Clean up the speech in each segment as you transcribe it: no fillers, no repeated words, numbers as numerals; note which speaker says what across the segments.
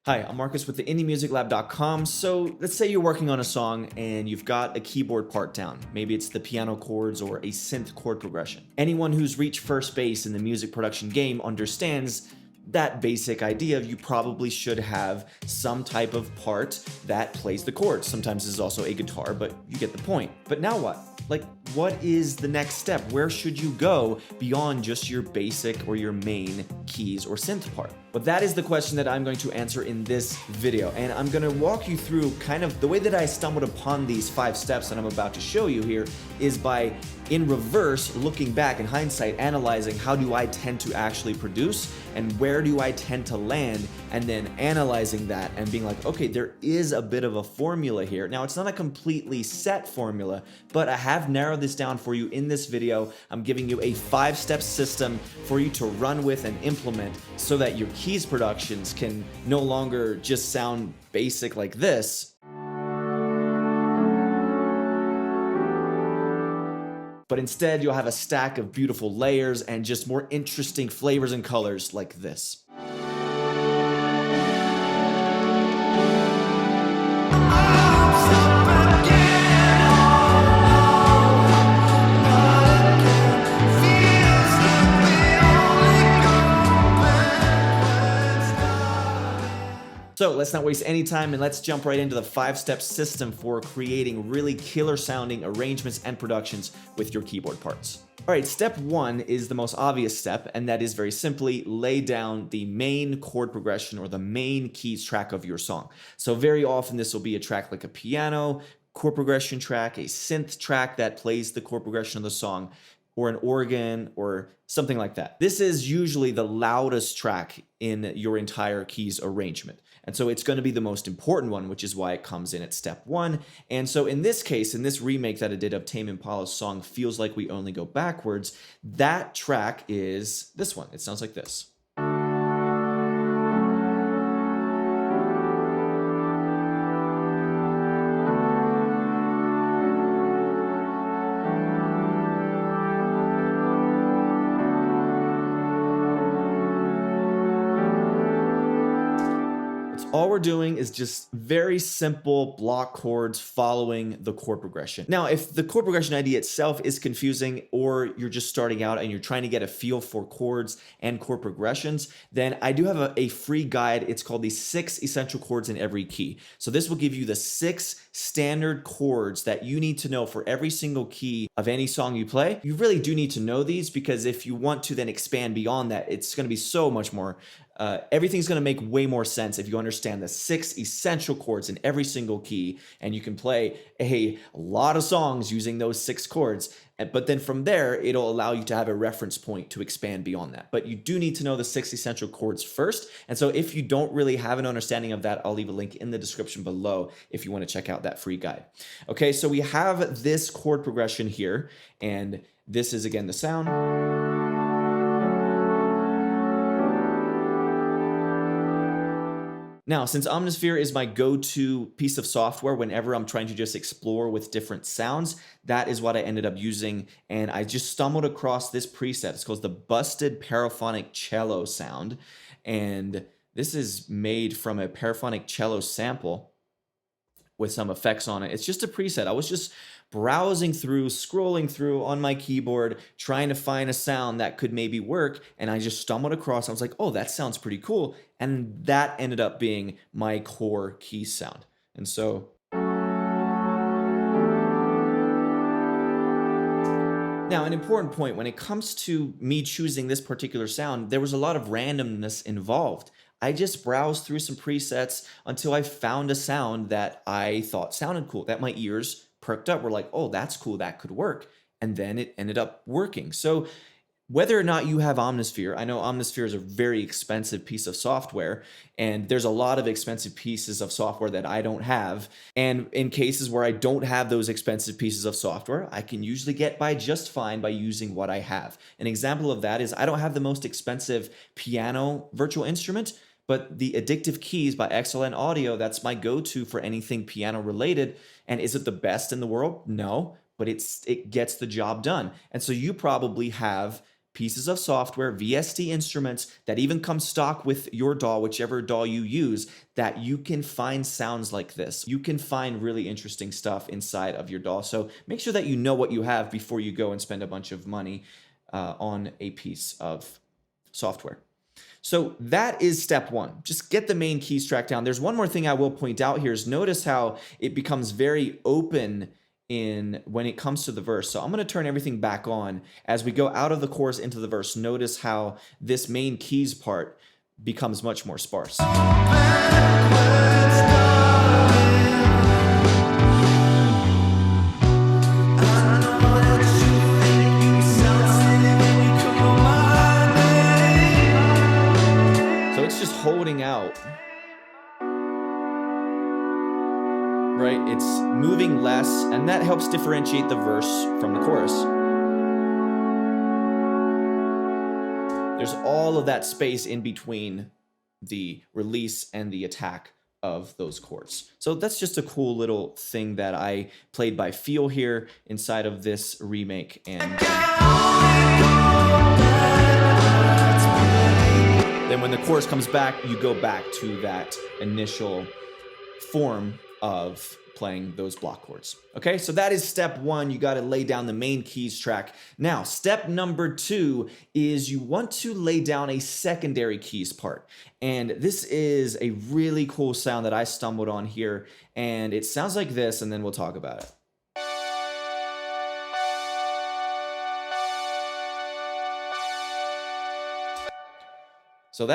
Speaker 1: Hi, I'm Marcus with the IndieMusicLab.com. So let's say you're working on a song and you've got a keyboard part down. Maybe it's the piano chords or a synth chord progression. Anyone who's reached first base in the music production game understands that basic idea of you probably should have some type of part that plays the chords. Sometimes there's also a guitar, but you get the point. But now what? Like, what is the next step? Where should you go beyond just your basic or your main keys or synth part? But that is the question that I'm going to answer in this video. And I'm going to walk you through kind of the way that I stumbled upon these 5 steps that I'm about to show you here is by, in reverse, looking back in hindsight, analyzing how do I tend to actually produce and where do I tend to land, and then analyzing that and being like, okay, there is a bit of a formula here. Now, it's not a completely set formula, but I have narrowed this down for you in this video. I'm giving you a 5-step system for you to run with and implement so that your keys productions can no longer just sound basic like this, but instead you'll have a stack of beautiful layers and just more interesting flavors and colors like this. So let's not waste any time and let's jump right into the 5-step system for creating really killer sounding arrangements and productions with your keyboard parts. All right, step 1 is the most obvious step, and that is very simply lay down the main chord progression or the main keys track of your song. So very often this will be a track like a piano chord progression track, a synth track that plays the chord progression of the song, or an organ or something like that. This is usually the loudest track in your entire keys arrangement. And so it's going to be the most important one, which is why it comes in at step 1. And so in this case, in this remake that I did of Tame Impala's song Feels Like We Only Go Backwards, that track is this one. It sounds like this. All we're doing is just very simple block chords following the chord progression. Now, if the chord progression idea itself is confusing or you're just starting out and you're trying to get a feel for chords and chord progressions, then I do have a free guide. It's called the 6 essential chords in every key. So this will give you the 6 standard chords that you need to know for every single key of any song you play. You really do need to know these because if you want to then expand beyond that, it's going to be so much more everything's going to make way more sense if you understand the 6 essential chords in every single key, and you can play a lot of songs using those 6 chords. But then from there, it'll allow you to have a reference point to expand beyond that. But you do need to know the 6 essential chords first. And so if you don't really have an understanding of that, I'll leave a link in the description below if you want to check out that free guide. Okay, so we have this chord progression here, and this is again the sound. Now, since Omnisphere is my go-to piece of software whenever I'm trying to just explore with different sounds, that is what I ended up using. And I just stumbled across this preset. It's called the Busted Paraphonic Cello Sound. And this is made from a paraphonic cello sample with some effects on it. It's just a preset. I was just browsing through, scrolling through on my keyboard, trying to find a sound that could maybe work, and I just stumbled across, I was like, oh, that sounds pretty cool, and that ended up being my core key sound. And so now, an important point, when it comes to me choosing this particular sound, there was a lot of randomness involved. I just browsed through some presets until I found a sound that I thought sounded cool, that my ears perked up. We're like, oh, that's cool, that could work. And then it ended up working. So whether or not you have Omnisphere, I know Omnisphere is a very expensive piece of software, and there's a lot of expensive pieces of software that I don't have. And in cases where I don't have those expensive pieces of software, I can usually get by just fine by using what I have. An example of that is I don't have the most expensive piano virtual instrument, but the Addictive Keys by XLN Audio, that's my go-to for anything piano related. And is it the best in the world? No, but it gets the job done. And so you probably have pieces of software, VST instruments that even come stock with your DAW, whichever DAW you use, that you can find sounds like this. You can find really interesting stuff inside of your DAW. So make sure that you know what you have before you go and spend a bunch of money on a piece of software. So that is step one. Just get the main keys track down. There's one more thing I will point out here is notice how it becomes very open when it comes to the verse. So I'm going to turn everything back on. As we go out of the chorus into the verse, notice how this main keys part becomes much more sparse. So it's just holding out. Right? It's moving less, and that helps differentiate the verse from the chorus. There's all of that space in between the release and the attack of those chords. So that's just a cool little thing that I played by feel here inside of this remake. And then when the chorus comes back, you go back to that initial form of playing those block chords. Okay, so that is step one. You got to lay down the main keys track. Now, step number two is you want to lay down a secondary keys part. And this is a really cool sound that I stumbled on here. And it sounds like this, and then we'll talk about it. So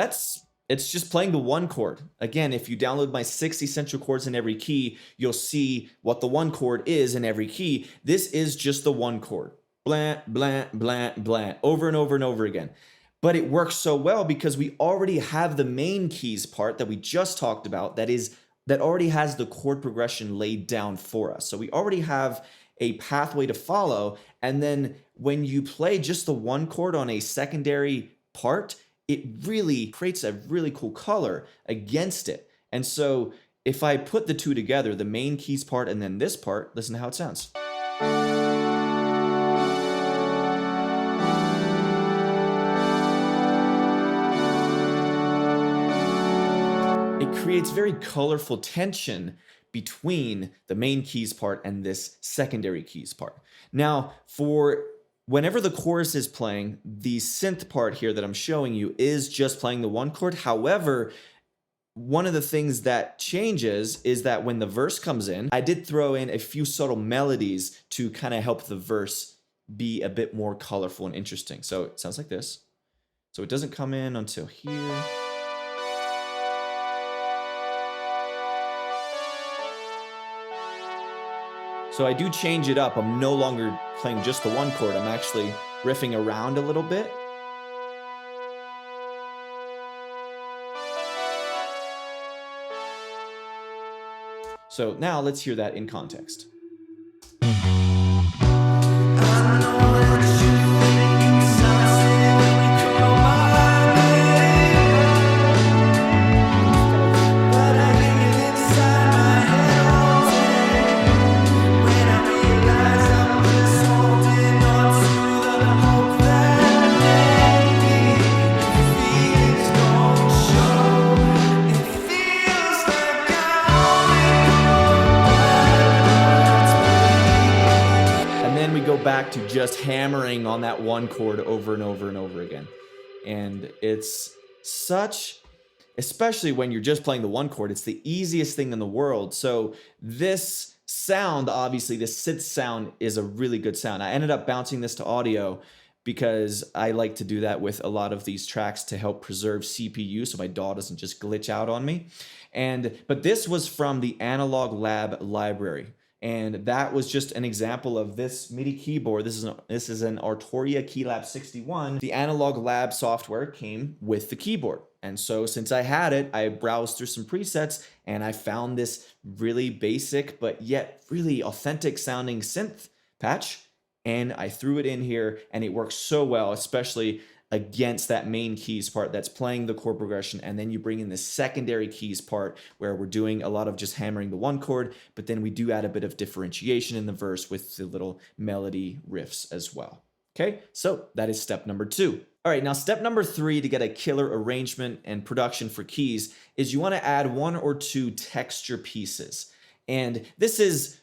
Speaker 1: it's just playing the one chord. Again, if you download my 6 essential chords in every key, you'll see what the one chord is in every key. This is just the one chord. Blah, blah, blah, blah, over and over and over again. But it works so well because we already have the main keys part that we just talked about that already has the chord progression laid down for us. So we already have a pathway to follow. And then when you play just the one chord on a secondary part, it really creates a really cool color against it. And so if I put the two together, the main keys part and then this part, listen to how it sounds. It creates very colorful tension between the main keys part and this secondary keys part. Now, whenever the chorus is playing, the synth part here that I'm showing you is just playing the one chord. However, one of the things that changes is that when the verse comes in, I did throw in a few subtle melodies to kind of help the verse be a bit more colorful and interesting. So it sounds like this. So it doesn't come in until here. So I do change it up. I'm no longer playing just the one chord. I'm actually riffing around a little bit. So now let's hear that in context. Back to just hammering on that one chord over and over and over again. And it's especially when you're just playing the one chord, it's the easiest thing in the world. So this sound, obviously this synth sound is a really good sound. I ended up bouncing this to audio because I like to do that with a lot of these tracks to help preserve CPU so my DAW doesn't just glitch out on me. But this was from the Analog Lab library. And that was just an example of this MIDI keyboard. This is an Arturia Keylab 61. The Analog Lab software came with the keyboard. And so since I had it, I browsed through some presets and I found this really basic but yet really authentic sounding synth patch. And I threw it in here and it works so well, especially against that main keys part that's playing the chord progression, and then you bring in the secondary keys part where we're doing a lot of just hammering the one chord, but then we do add a bit of differentiation in the verse with the little melody riffs as well. Okay, so that is step number 2. All right, now step number 3 to get a killer arrangement and production for keys is you want to add 1 or 2 texture pieces. And this is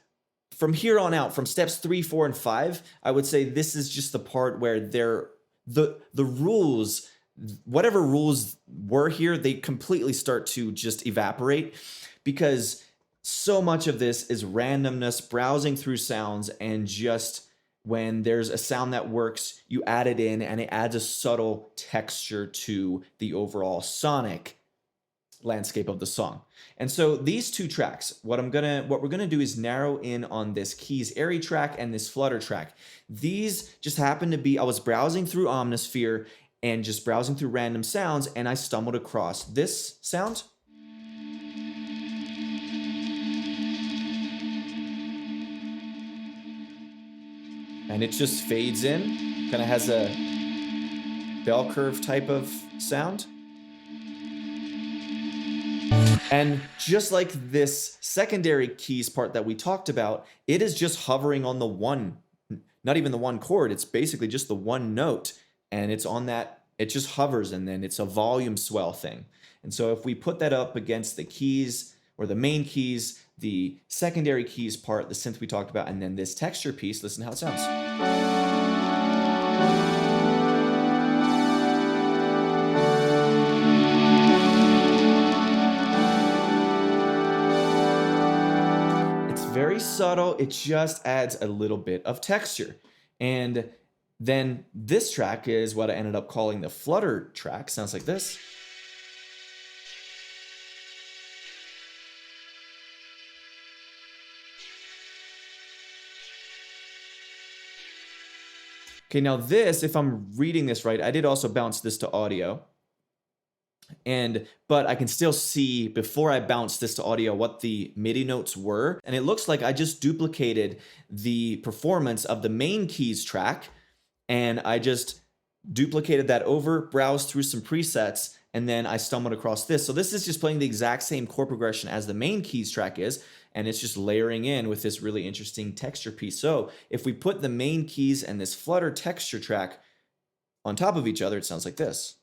Speaker 1: from here on out, from steps 3, 4, and 5, I would say this is just the part where the rules, whatever rules were here, they completely start to just evaporate, because so much of this is randomness, browsing through sounds, and just when there's a sound that works, you add it in and it adds a subtle texture to the overall sonic landscape of the song. And so these 2 tracks, what we're gonna do is narrow in on this keys airy track and this flutter track. These just happen to be, I was browsing through Omnisphere and just browsing through random sounds, and I stumbled across this sound. And it just fades in, kind of has a bell curve type of sound. And just like this secondary keys part that we talked about, it is just hovering on the one, not even the one chord, it's basically just the one note, and it's on that, it just hovers, and then it's a volume swell thing. And so if we put that up against the keys, or the main keys, the secondary keys part, the synth we talked about, and then this texture piece, listen how it sounds. Very subtle, it just adds a little bit of texture. And then this track is what I ended up calling the flutter track. Sounds like this. Okay, now this, if I'm reading this right, I did also bounce this to audio. But I can still see before I bounce this to audio what the MIDI notes were. And it looks like I just duplicated the performance of the main keys track, and I just duplicated that over, browsed through some presets, and then I stumbled across this. So this is just playing the exact same chord progression as the main keys track is, and it's just layering in with this really interesting texture piece. So if we put the main keys and this flutter texture track on top of each other, it sounds like this.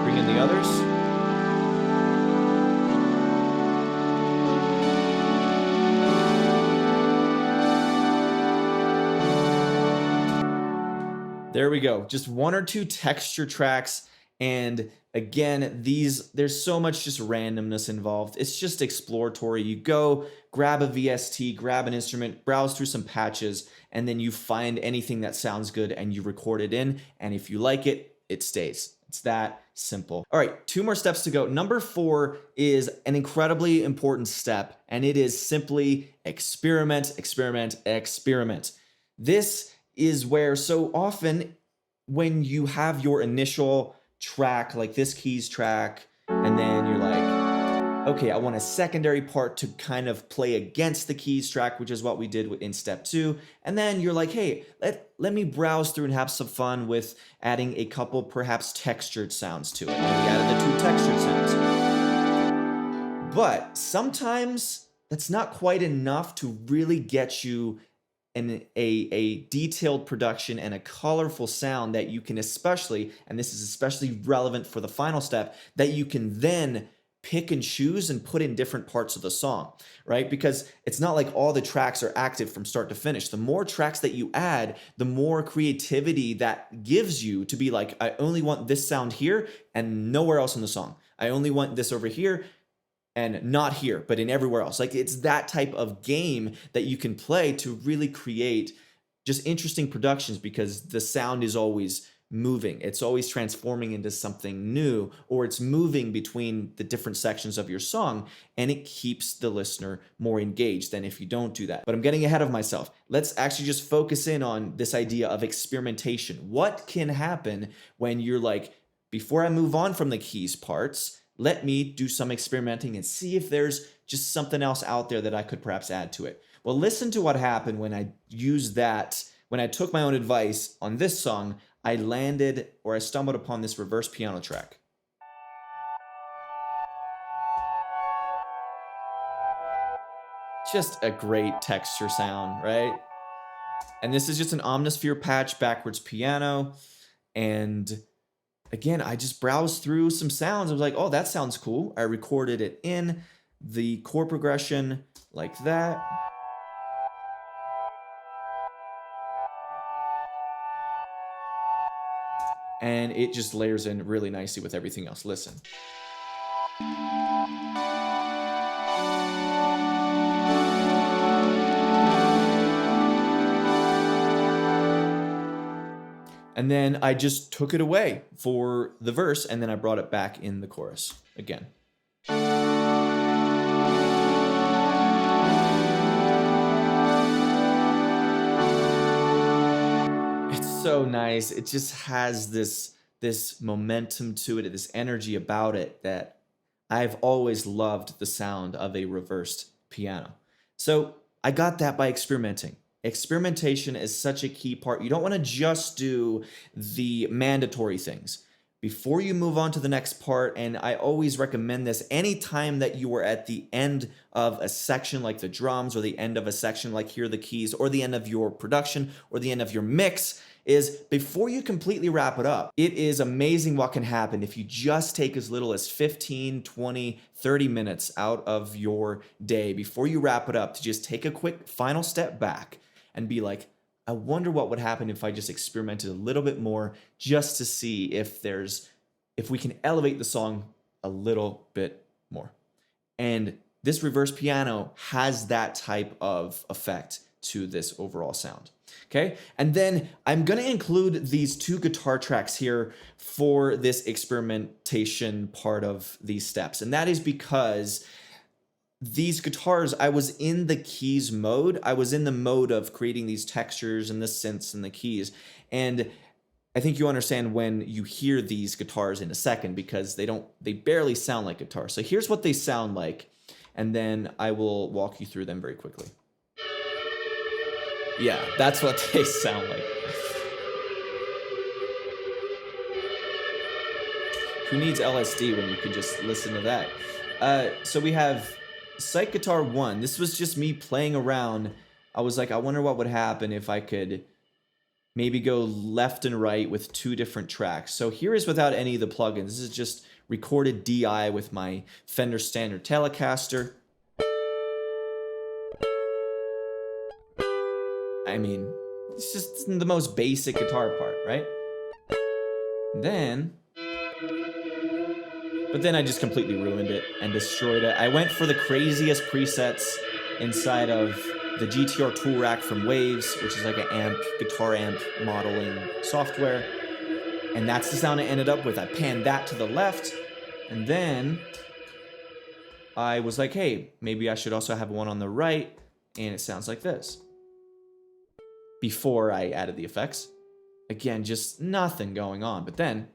Speaker 1: Bring in the others. There we go. Just 1 or 2 texture tracks. And again, there's so much just randomness involved. It's just exploratory. You go grab a VST, grab an instrument, browse through some patches, and then you find anything that sounds good and you record it in. And if you like it, it stays. It's that simple. All right, 2 more steps to go. Number 4 is an incredibly important step, and it is simply experiment, experiment, experiment. This is where so often when you have your initial track, like this keys track, and then you're like, okay, I want a secondary part to kind of play against the keys track, which is what we did in step 2. And then you're like, hey, let me browse through and have some fun with adding a couple perhaps textured sounds to it. And we added the 2 textured sounds. But sometimes that's not quite enough to really get you a detailed production and a colorful sound that you can especially, and this is especially relevant for the final step, that you can then pick and choose and put in different parts of the song, right? Because it's not like all the tracks are active from start to finish. The more tracks that you add, the more creativity that gives you to be like, I only want this sound here and nowhere else in the song. I only want this over here and not here, but in everywhere else. Like, it's that type of game that you can play to really create just interesting productions, because the sound is always moving. It's always transforming into something new, or it's moving between the different sections of your song, and it keeps the listener more engaged than if you don't do that. But I'm getting ahead of myself. Let's actually just focus in on this idea of experimentation. What can happen when you're like, before I move on from the keys parts, let me do some experimenting and see if there's just something else out there that I could perhaps add to it. Well, listen to what happened when I used that, when I took my own advice on this song. I landed, or I stumbled upon this reverse piano track. Just a great texture sound, right? And this is just an Omnisphere patch backwards piano. And again, I just browsed through some sounds. I was like, oh, that sounds cool. I recorded it in the chord progression like that. And it just layers in really nicely with everything else. Listen. And then I just took it away for the verse, and then I brought it back in the chorus again. It's so nice. It just has this momentum to it, this energy about it that I've always loved the sound of a reversed piano. So I got that by experimenting. Experimentation is such a key part. You don't want to just do the mandatory things. Before you move on to the next part, and I always recommend this anytime that you are at the end of a section like the drums, or the end of a section like here are the keys, or the end of your production, or the end of your mix, is before you completely wrap it up, it is amazing what can happen if you just take as little as 15, 20, 30 minutes out of your day before you wrap it up to just take a quick final step back and be like, I wonder what would happen if I just experimented a little bit more just to see if we can elevate the song a little bit more. And this reverse piano has that type of effect to this overall sound. Okay, and then I'm going to include these two guitar tracks here for this experimentation part of these steps. And that is because these guitars, I was in the keys mode. I was in the mode of creating these textures and the synths and the keys. And I think you understand when you hear these guitars in a second, because they barely sound like guitars. So here's what they sound like, and then I will walk you through them very quickly. Yeah, that's what they sound like. Who needs LSD when you can just listen to that? So we have Psych Guitar 1. This was just me playing around. I was like, I wonder what would happen if I could maybe go left and right with two different tracks. So here is without any of the plugins. This is just recorded DI with my Fender Standard Telecaster. I mean, it's just the most basic guitar part, right? But then I just completely ruined it and destroyed it. I went for the craziest presets inside of the GTR tool rack from Waves, which is like an guitar amp modeling software. And that's the sound I ended up with. I panned that to the left, and then I was like, hey, maybe I should also have one on the right, and it sounds like this. Before I added the effects. Again, just nothing going on. But then,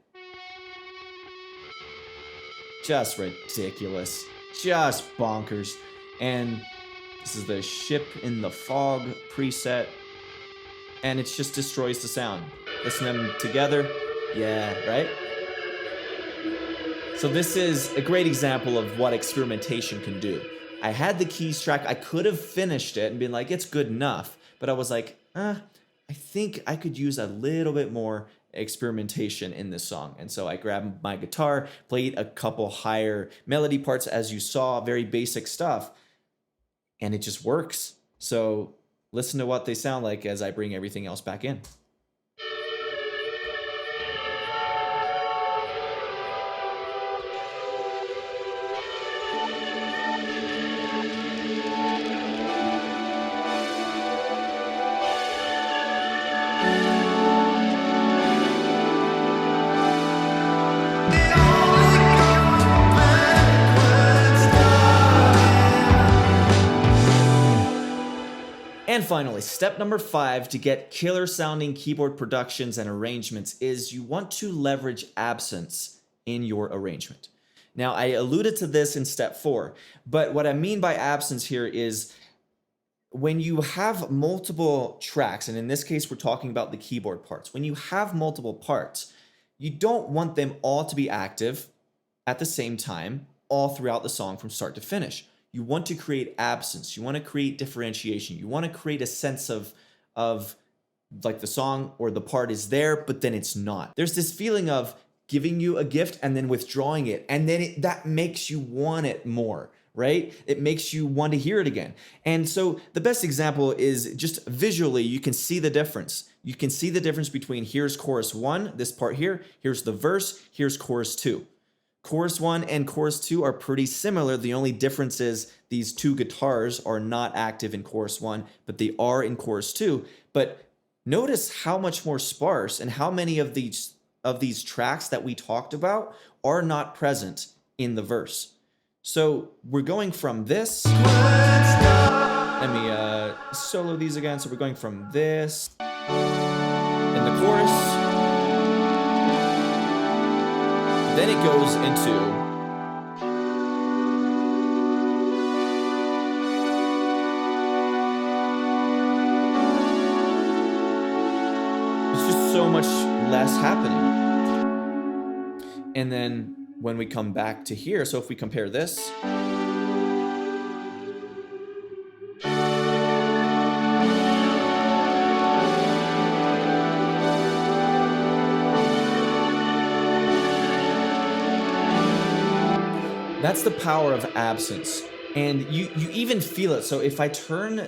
Speaker 1: just ridiculous. Just bonkers. And this is the Ship in the Fog preset. And it just destroys the sound. Listen to them together. Yeah, right? So this is a great example of what experimentation can do. I had the keys track. I could have finished it and been like, it's good enough. But I was like, I think I could use a little bit more experimentation in this song. And so I grabbed my guitar, played a couple higher melody parts, as you saw, very basic stuff, and it just works. So listen to what they sound like as I bring everything else back in. And finally, step number 5 to get killer sounding keyboard productions and arrangements is you want to leverage absence in your arrangement. Now, I alluded to this in step 4, but what I mean by absence here is when you have multiple tracks, and in this case, we're talking about the keyboard parts. When you have multiple parts, you don't want them all to be active at the same time all throughout the song from start to finish. you want to create absence. You want to create differentiation. You want to create a sense of like the song or the part is there, but then it's not. There's this feeling of giving you a gift and then withdrawing it. And then that makes you want it more, right? It makes you want to hear it again. And so the best example is just visually, you can see the difference. You can see the difference between here's chorus 1, this part here, here's the verse, here's chorus 2. Chorus 1 and chorus 2 are pretty similar. The only difference is these two guitars are not active in chorus 1, but they are in chorus 2. But notice how much more sparse and how many of these tracks that we talked about are not present in the verse. So we're going from this. Let me solo these again. So we're going from this in the chorus. Then it goes into it's just so much less happening. And then when we come back to here, so if we compare this, that's the power of absence. And you even feel it. So if I turn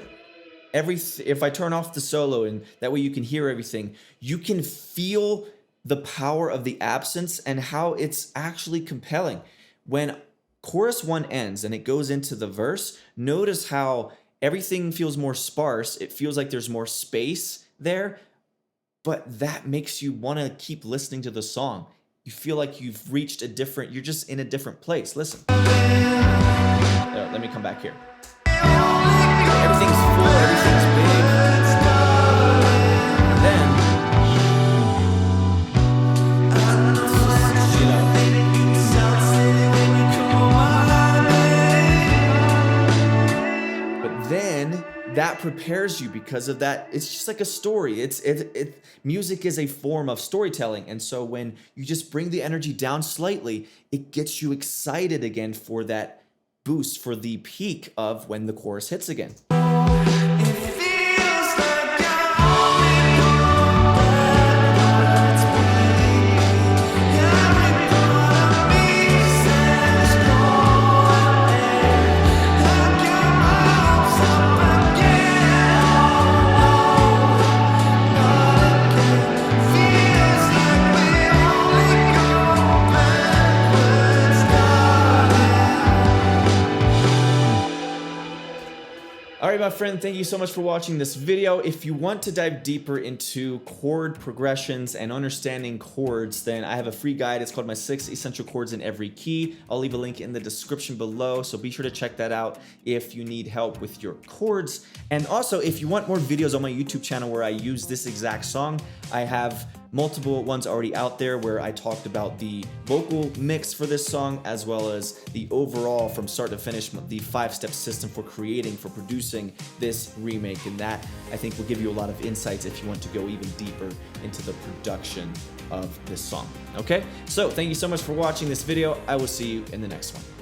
Speaker 1: off the solo and that way you can hear everything, you can feel the power of the absence and how it's actually compelling. When chorus 1 ends and it goes into the verse, notice how everything feels more sparse. It feels like there's more space there, but that makes you want to keep listening to the song. You feel like you've reached you're just in a different place. Listen. Let me come back here. Everything's full, everything's big. And then, but then that prepares you because of that. It's just like a story. Music is a form of storytelling. And so when you just bring the energy down slightly, it gets you excited again for that boost, for the peak of when the chorus hits again. All right, my friend, thank you so much for watching this video. If you want to dive deeper into chord progressions and understanding chords, then I have a free guide. It's called My 6 Essential Chords in Every Key. I'll leave a link in the description below, so be sure to check that out if you need help with your chords. And also, if you want more videos on my YouTube channel where I use this exact song, I have multiple ones already out there where I talked about the vocal mix for this song, as well as the overall from start to finish, the 5-step system for producing this remake. And that, I think, will give you a lot of insights if you want to go even deeper into the production of this song. Okay, so thank you so much for watching this video. I will see you in the next one.